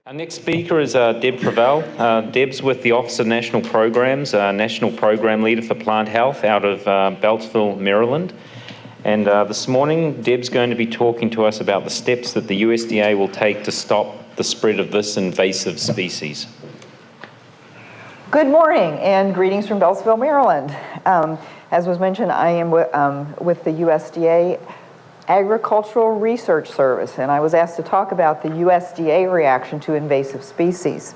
Our next speaker is Deb Fravel. Deb's with the Office of National Programs, National Program Leader for Plant Health out of Beltsville, Maryland. And this morning, Deb's going to be talking to us about the steps that the USDA will take to stop the spread of this invasive species. Good morning and greetings from Beltsville, Maryland. As was mentioned, I am with the USDA Agricultural Research Service, and I was asked to talk about the USDA reaction to invasive species.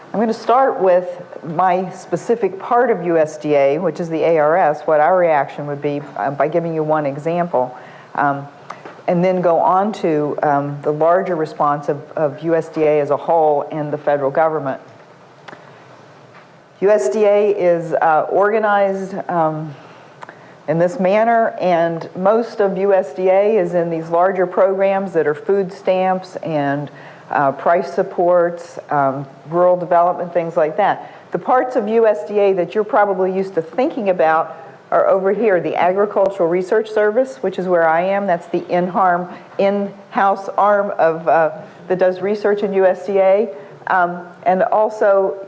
I'm going to start with my specific part of USDA, which is the ARS, what our reaction would be by giving you one example, and then go on to the larger response of USDA as a whole and the federal government. USDA is organized in this manner, and most of USDA is in these larger programs that are food stamps and price supports, rural development, things like that. The parts of USDA that you're probably used to thinking about are over here, the Agricultural Research Service, which is where I am. That's the in-house arm of that does research in USDA. And also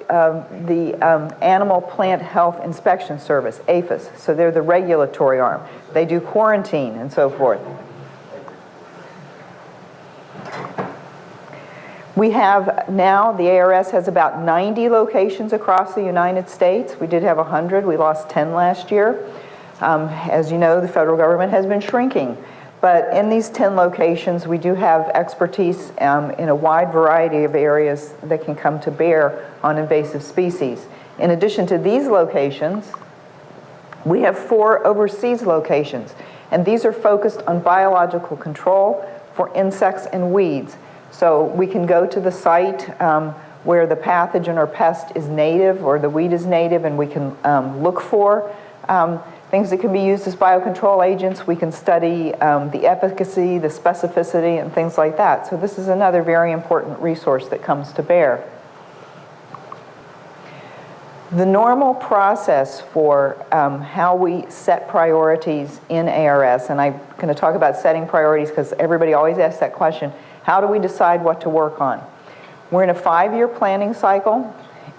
the Animal Plant Health Inspection Service, APHIS. So they're the regulatory arm. They do quarantine and so forth. We have now, the ARS has about 90 locations across the United States. We did have 100. We lost 10 last year. As you know, the federal government has been shrinking. But in these 10 locations, we do have expertise in a wide variety of areas that can come to bear on invasive species. In addition to these locations, we have 4 overseas locations, and these are focused on biological control for insects and weeds. So we can go to the site where the pathogen or pest is native or the weed is native, and we can look for things that can be used as biocontrol agents. We can study the efficacy, the specificity, and things like that. So this is another very important resource that comes to bear. The normal process for how we set priorities in ARS, and I'm going to talk about setting priorities because everybody always asks that question, how do we decide what to work on? We're in a 5-year planning cycle,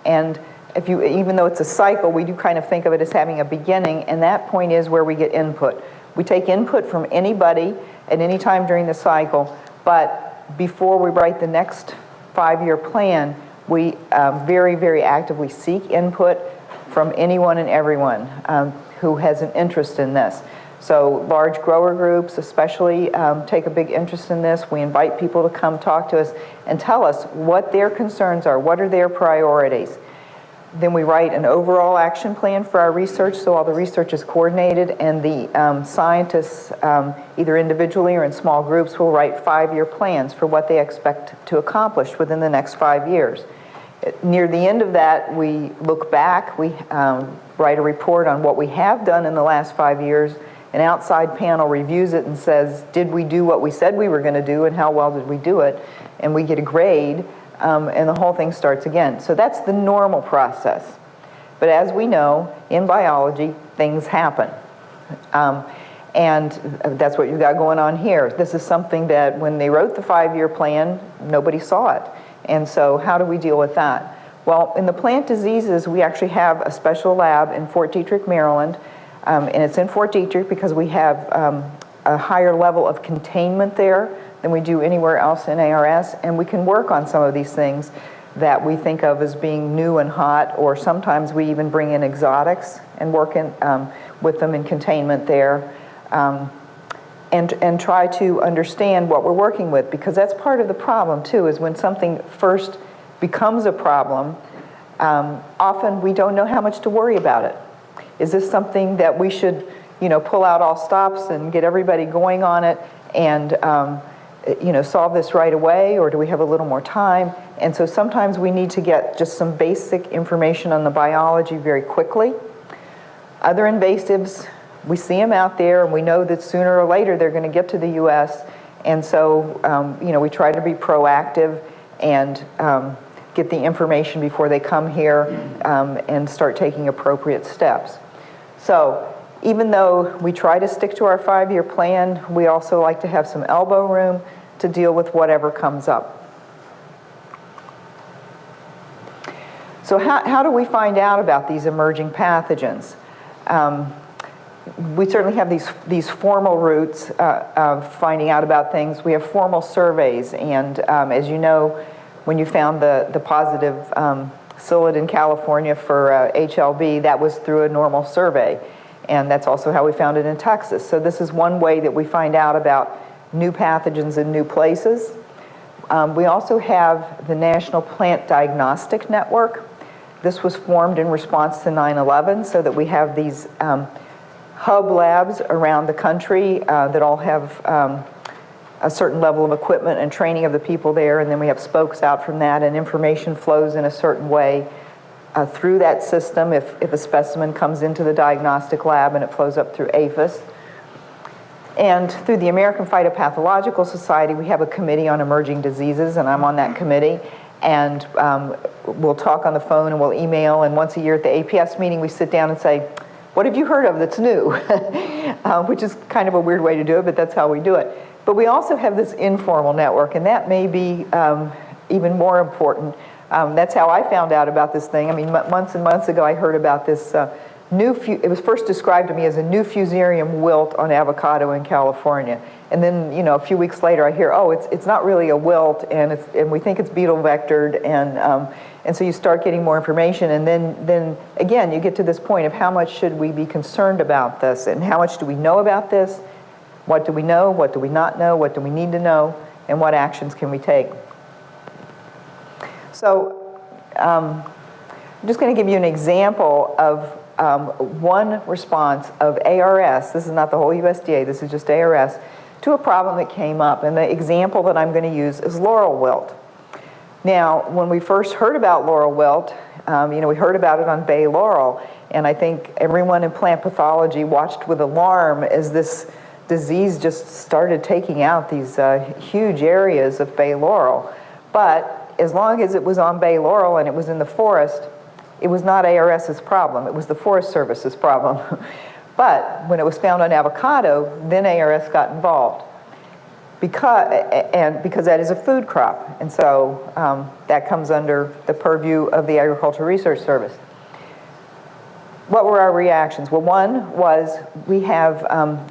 and even though it's a cycle, we do kind of think of it as having a beginning, and that point is where we get input. We take input from anybody at any time during the cycle, but before we write the next 5-year plan, we very, very actively seek input from anyone and everyone who has an interest in this. So large grower groups especially take a big interest in this. We invite people to come talk to us and tell us what their concerns are, what are their priorities. Then we write an overall action plan for our research, so all the research is coordinated, and the scientists, either individually or in small groups, will write 5-year plans for what they expect to accomplish within the next 5 years. Near the end of that, we look back, we write a report on what we have done in the last 5 years. An outside panel reviews it and says, did we do what we said we were going to do, and how well did we do it? And we get a grade. And the whole thing starts again. So that's the normal process. But as we know, in biology, things happen. And that's what you've got going on here. This is something that when they wrote the 5-year plan, nobody saw it. And so how do we deal with that? Well, in the plant diseases, we actually have a special lab in Fort Detrick, Maryland. And it's in Fort Detrick because we have a higher level of containment there than we do anywhere else in ARS, and we can work on some of these things that we think of as being new and hot, or sometimes we even bring in exotics and work with them in containment there, and try to understand what we're working with, because that's part of the problem too, is when something first becomes a problem, often we don't know how much to worry about it. Is this something that we should, pull out all stops and get everybody going on it and solve this right away, or do we have a little more time? And so sometimes we need to get just some basic information on the biology very quickly. Other invasives, we see them out there, and we know that sooner or later they're going to get to the U.S., and so we try to be proactive and get the information before they come here and start taking appropriate steps. So even though we try to stick to our 5-year plan, we also like to have some elbow room to deal with whatever comes up. So how do we find out about these emerging pathogens? We certainly have these formal routes of finding out about things. We have formal surveys, and as you know, when you found the positive psyllid in California for HLB, that was through a normal survey, and that's also how we found it in Texas. So this is one way that we find out about new pathogens in new places. We also have the National Plant Diagnostic Network. This was formed in response to 9/11, so that we have these hub labs around the country that all have a certain level of equipment and training of the people there, and then we have spokes out from that, and information flows in a certain way through that system if a specimen comes into the diagnostic lab, and it flows up through APHIS. And through the American Phytopathological Society, we have a committee on emerging diseases, and I'm on that committee. And we'll talk on the phone and we'll email, and once a year at the APS meeting, we sit down and say, what have you heard of that's new? Which is kind of a weird way to do it, but that's how we do it. But we also have this informal network, and that may be even more important. That's how I found out about this thing. I mean, months and months ago, I heard about this it was first described to me as a new fusarium wilt on avocado in California. And then, you know, a few weeks later, I hear, oh, it's not really a wilt, and we think it's beetle vectored, and so you start getting more information, and then again, you get to this point of how much should we be concerned about this, and how much do we know about this? What do we know? What do we not know? What do we need to know? And what actions can we take? So I'm just going to give you an example of one response of ARS. This is not the whole USDA, this is just ARS, to a problem that came up. And the example that I'm going to use is laurel wilt. Now, when we first heard about laurel wilt, you know, we heard about it on bay laurel, and I think everyone in plant pathology watched with alarm as this disease just started taking out these huge areas of bay laurel. But as long as it was on bay laurel and it was in the forest, it was not ARS's problem, it was the Forest Service's problem. But when it was found on avocado, then ARS got involved. Because that is a food crop, and so that comes under the purview of the Agricultural Research Service. What were our reactions? Well, one was we have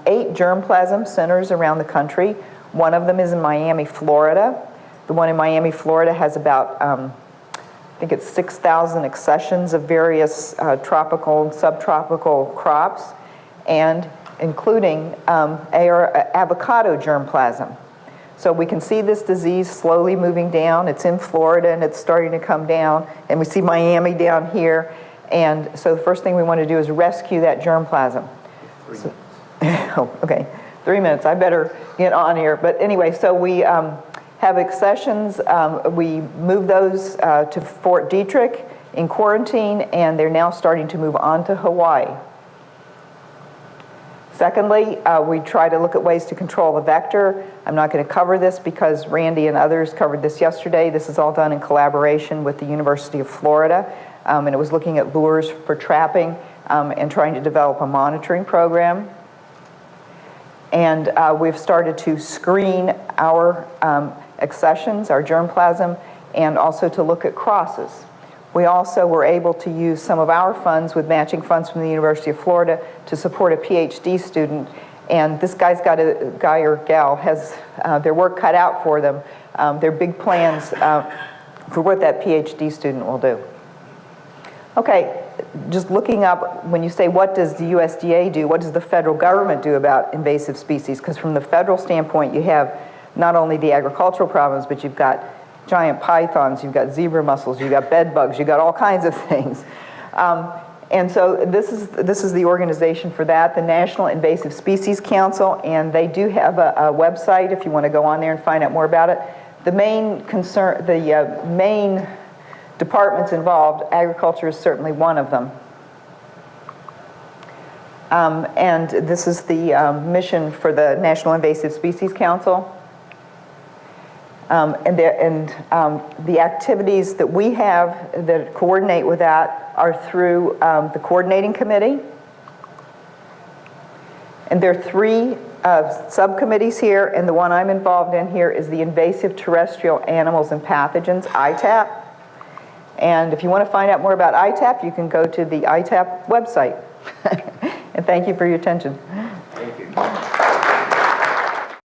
8 germplasm centers around the country. One of them is in Miami, Florida. The one in Miami, Florida has about, I think it's 6,000 accessions of various tropical and subtropical crops, and including avocado germplasm. So we can see this disease slowly moving down. It's in Florida and it's starting to come down, and we see Miami down here. And so the first thing we want to do is rescue that germplasm. 3 minutes. Oh, okay, 3 minutes. I better get on here. But anyway, so we have accessions. We move those to Fort Detrick in quarantine, and they're now starting to move on to Hawaii. Secondly, we try to look at ways to control the vector. I'm not going to cover this because Randy and others covered this yesterday. This is all done in collaboration with the University of Florida, and it was looking at lures for trapping and trying to develop a monitoring program. And we've started to screen our accessions, our germplasm, and also to look at crosses. We also were able to use some of our funds with matching funds from the University of Florida to support a PhD student, and this guy or gal has their work cut out for them. Their big plans for what that PhD student will do. Okay, just looking up, when you say what does the USDA do, what does the federal government do about invasive species? Because from the federal standpoint, you have not only the agricultural problems, but you've got giant pythons, you've got zebra mussels, you've got bed bugs, you've got all kinds of things. And so this is the organization for that, the National Invasive Species Council, and they do have a website if you want to go on there and find out more about it. The main departments involved, agriculture is certainly one of them. And this is the mission for the National Invasive Species Council. And the activities that we have that coordinate with that are through the coordinating committee. And there are 3 subcommittees here, and the one I'm involved in here is the Invasive Terrestrial Animals and Pathogens, ITAP. And if you want to find out more about ITAP, you can go to the ITAP website. And thank you for your attention. Thank you.